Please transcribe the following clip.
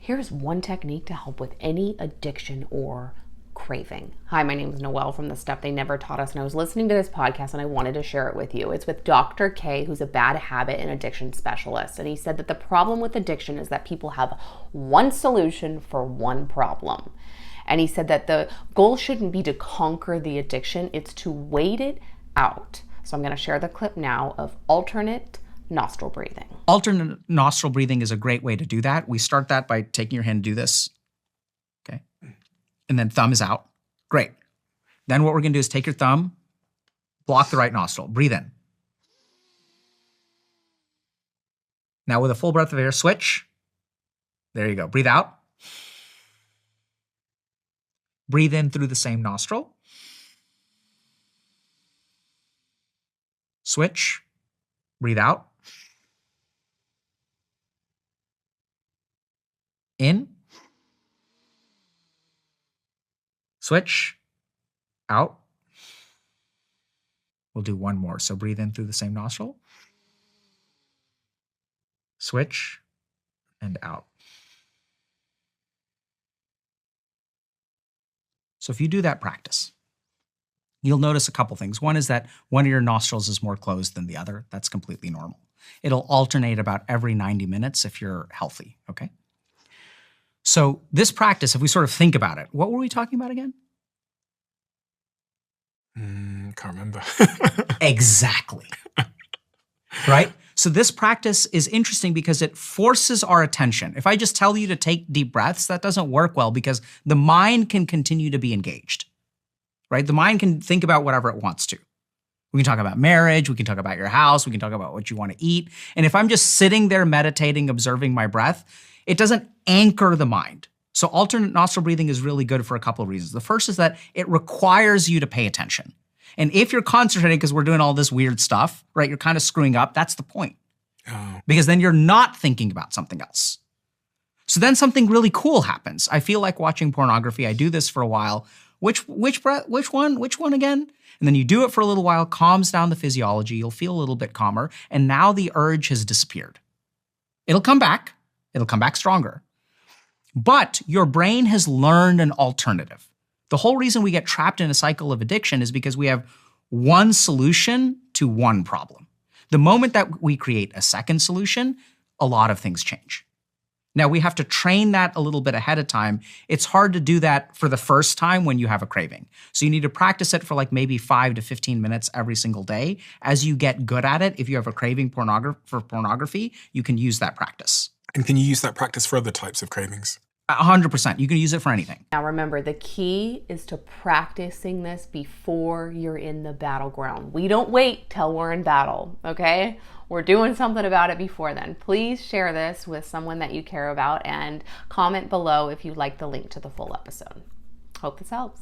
Here's one technique to help with any addiction or craving. Hi, my name is Noelle from The Stuff They Never Taught Us, and I was listening to this podcast and I wanted to share it with you. It's with Dr. K, who's a bad habit and addiction specialist. And he said that the problem with addiction is that people have one solution for one problem. And he said that the goal shouldn't be to conquer the addiction, it's to wait it out. So I'm going to share the clip now of alternate nostril breathing. Alternate nostril breathing is a great way to do that. We start that by taking your hand and do this. Okay. And then thumb is out. Great. Then what we're going to do is take your thumb, block the right nostril, breathe in. Now with a full breath of air, switch. There you go. Breathe out. Breathe in through the same nostril. Switch. Breathe out. In. Switch. Out. We'll do one more. So breathe in through the same nostril. Switch. And out. So if you do that practice, you'll notice a couple things. One is that one of your nostrils is more closed than the other. That's completely normal. It'll alternate about every 90 minutes if you're healthy, okay? So this practice, if we sort of think about it, what were we talking about again? Can't remember. Exactly. Right? So this practice is interesting because it forces our attention. If I just tell you to take deep breaths, that doesn't work well because the mind can continue to be engaged, right? The mind can think about whatever it wants to. We can talk about marriage, we can talk about your house, we can talk about what you want to eat. And if I'm just sitting there meditating, observing my breath, it doesn't anchor the mind. So alternate nostril breathing is really good for a couple of reasons. The first is that it requires you to pay attention. And if you're concentrating because we're doing all this weird stuff, right, you're kind of screwing up, that's the point. Oh. Because then you're not thinking about something else. So then something really cool happens. I feel like watching pornography. I do this for a while. Which one again? And then you do it for a little while, calms down the physiology, you'll feel a little bit calmer, and now the urge has disappeared. It'll come back stronger. But your brain has learned an alternative. The whole reason we get trapped in a cycle of addiction is because we have one solution to one problem. The moment that we create a second solution, a lot of things change. Now, we have to train that a little bit ahead of time. It's hard to do that for the first time when you have a craving. So you need to practice it for like maybe 5 to 15 minutes every single day. As you get good at it, if you have a craving for pornography, you can use that practice. And can you use that practice for other types of cravings? 100%. You can use it for anything. Now remember, the key is to practicing this before you're in the battleground. We don't wait till we're in battle, okay? We're doing something about it before then. Please share this with someone that you care about and comment below if you'd like the link to the full episode. Hope this helps.